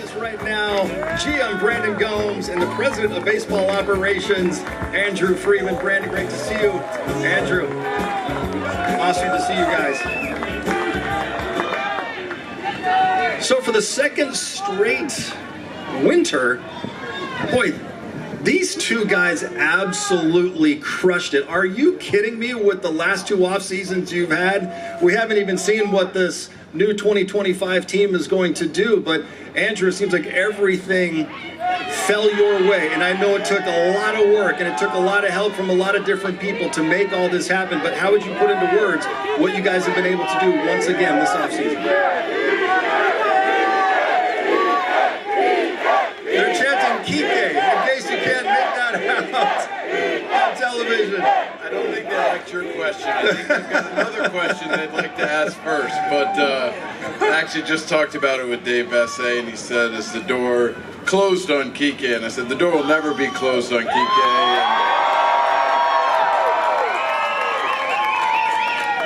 us right now, GM Brandon Gomes and the President of Baseball Operations, Andrew Freeman. Brandon, great to see you. Andrew, awesome to see you guys. So for the second straight winter, boy, these two guys absolutely crushed it. Are you kidding me with the last two off seasons you've had? We haven't even seen what this new 2025 team is going to do, but Andrew, it seems like everything fell your way, and I know it took a lot of work and it took a lot of help from a lot of different people to make all this happen, but how would you put into words what you guys have been able to do once again this offseason? They're chanting Kike, in case you can't make that out on television. I don't think they liked your question. I think they've got another question they'd like to ask first. But I actually just talked about it with Dave Bassett, and he said, is the door closed on Kike? And I said, the door will never be closed on Kike.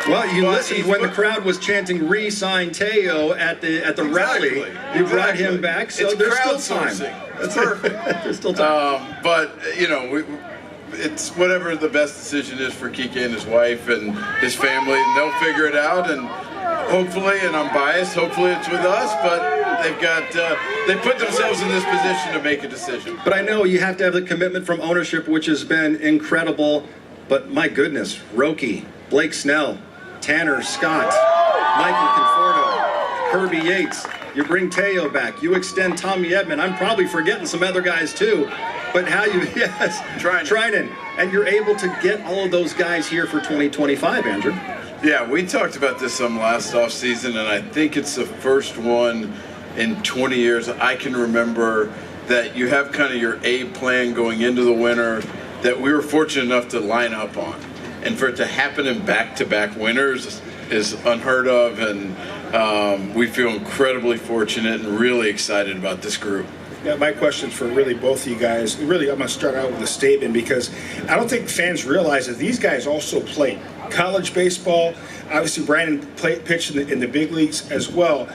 Well, you listened when the crowd was chanting "Re-sign Teo" at the rally. You brought him back, so it's there's still time. That's perfect. There's still time. But you know, it's whatever the best decision is for Kike and his wife and his family, and they'll figure it out. And hopefully, and I'm biased, hopefully it's with us, but they put themselves in this position to make a decision. But I know you have to have the commitment from ownership, which has been incredible. But my goodness, Roki, Blake Snell, Tanner Scott, Michael Conforto, Kirby Yates. You bring Teo back. You extend Tommy Edman. I'm probably forgetting some other guys too. But how you, yes, Trinan. And you're able to get all of those guys here for 2025, Andrew. Yeah, we talked about this some last offseason, and I think it's the first one in 20 years I can remember that you have kind of your A plan going into the winter that we were fortunate enough to line up on. And for it to happen in back-to-back winters is unheard of, and we feel incredibly fortunate and really excited about this group. Yeah, my question's for really both of you guys. Really, I'm going to start out with a statement because I don't think fans realize that these guys also played college baseball. Obviously, Brandon pitched in the big leagues as well.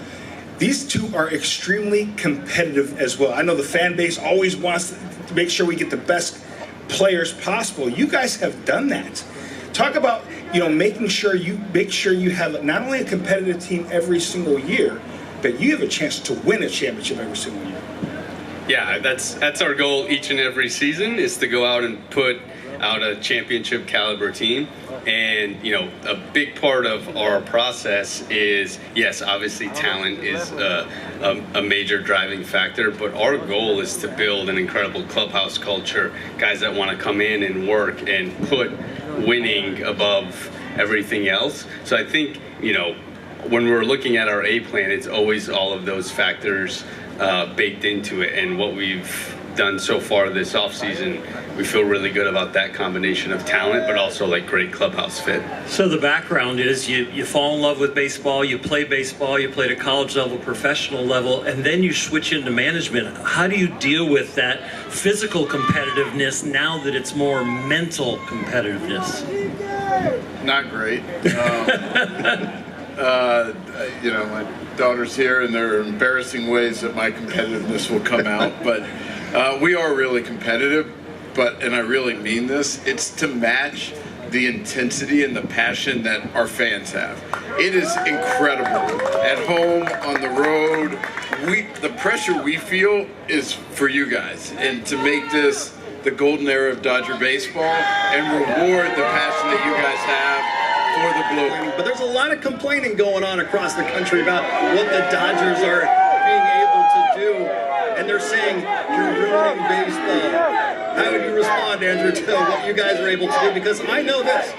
These two are extremely competitive as well. I know the fan base always wants to make sure we get the best players possible. You guys have done that. Talk about, making sure you have not only a competitive team every single year, but you have a chance to win a championship every single year. Yeah, that's our goal each and every season, is to go out and put out a championship caliber team. And a big part of our process is, yes, obviously talent is a major driving factor, but our goal is to build an incredible clubhouse culture, guys that want to come in and work and put winning above everything else. So I think when we're looking at our A plan, it's always all of those factors baked into it. And what we've done so far this offseason, we feel really good about that combination of talent, but also great clubhouse fit. So the background is you fall in love with baseball, you play at a college level, professional level, and then you switch into management. How do you deal with that physical competitiveness now that it's more mental competitiveness? Not great. My daughter's here, and there are embarrassing ways that my competitiveness will come out, but we are really competitive, and I really mean this, it's to match the intensity and the passion that our fans have. It is incredible. At home, on the road, the pressure we feel is for you guys, and to make this the golden era of Dodger baseball and reward the passion that you guys have for the blue. But there's a lot of complaining going on across the country about what the Dodgers are being able to do, and they're saying you're ruining baseball. How would you respond, Andrew, to what you guys are able to do? Because I know this,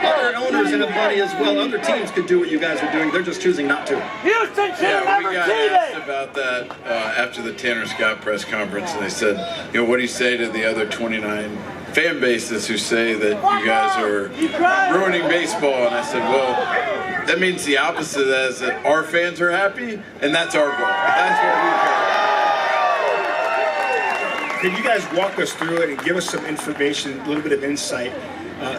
other owners have money as well. Other teams could do what you guys are doing. They're just choosing not to. Houston should we got asked about that after the Tanner Scott press conference, and they said, what do you say to the other 29 fan bases who say that you guys are ruining baseball? And I said, well, that means the opposite of that is that our fans are happy, and that's our goal. That's what we care. Could you guys walk us through it and give us some information, a little bit of insight?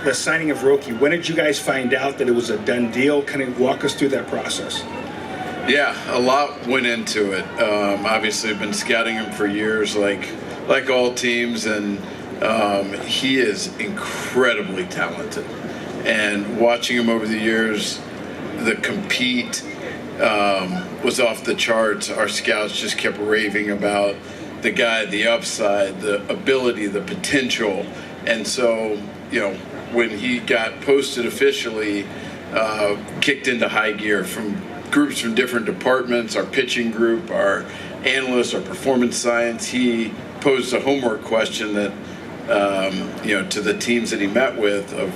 The signing of Roki, when did you guys find out that it was a done deal? Kind of walk us through that process. Yeah, a lot went into it. Obviously, I've been scouting him for years, like all teams, and he is incredibly talented. And watching him over the years, the compete was off the charts. Our scouts just kept raving about the guy, the upside, the ability, the potential. And so, you know, when he got posted officially, kicked into high gear from groups from different departments, our pitching group, our analysts, our performance science, he posed a homework question that, you know, to the teams that he met with of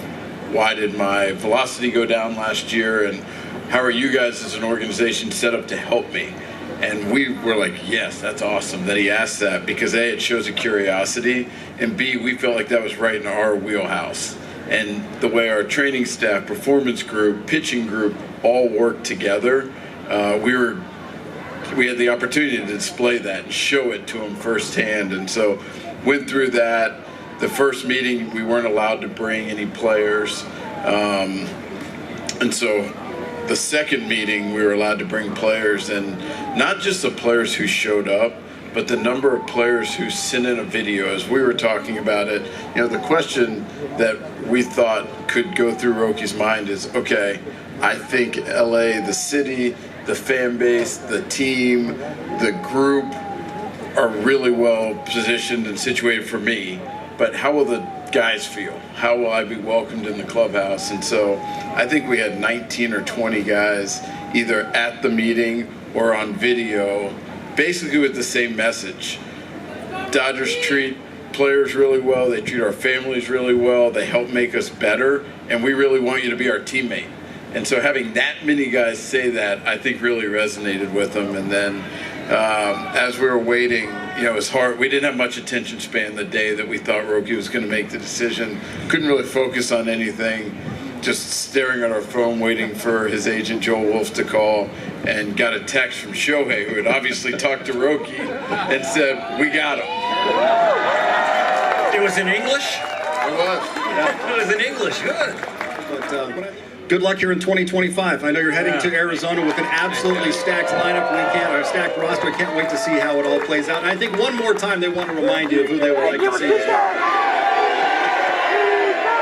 why did my velocity go down last year and how are you guys as an organization set up to help me? And we were like, yes, that's awesome that he asked that, because A, it shows a curiosity, and B, we felt like that was right in our wheelhouse. And the way our training staff, performance group, pitching group all worked together, we had the opportunity to display that and show it to him firsthand. And so went through that. The first meeting, we weren't allowed to bring any players. And so the second meeting, we were allowed to bring players, and not just the players who showed up, but the number of players who sent in a video. As we were talking about it, you know, the question that we thought could go through Roki's mind is, okay, I think LA, the city, the fan base, the team, the group are really well positioned and situated for me, but how will the guys feel? How will I be welcomed in the clubhouse? And so I think we had 19 or 20 guys either at the meeting or on video, basically with the same message. Dodgers treat players really well, they treat our families really well, they help make us better, and we really want you to be our teammate. And so having that many guys say that, I think really resonated with them. And then as we were waiting, you know, it was hard. We didn't have much attention span the day that we thought Roki was going to make the decision. Couldn't really focus on anything, just staring at our phone, waiting for his agent, Joel Wolf, to call, and got a text from Shohei, who had obviously talked to Roki, and said, we got him. It was in English? It was. It was in English, good. But, good luck here in 2025. I know you're heading to Arizona with an absolutely stacked lineup. Stacked roster. I can't wait to see how it all plays out. And I think one more time they want to remind you of who they would like to see as well.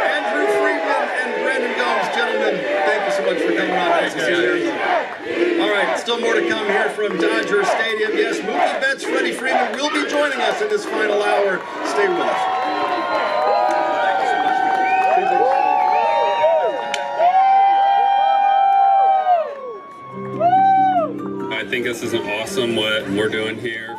Andrew Friedman and Brandon Gomes, gentlemen, thank you so much for coming on. Nice to see you, Arizona. All right, still more to come here from Dodger Stadium. Yes, Mookie Betts, Freddie Freeman will be joining us in this final hour. Stay with us. I think this is awesome what we're doing here.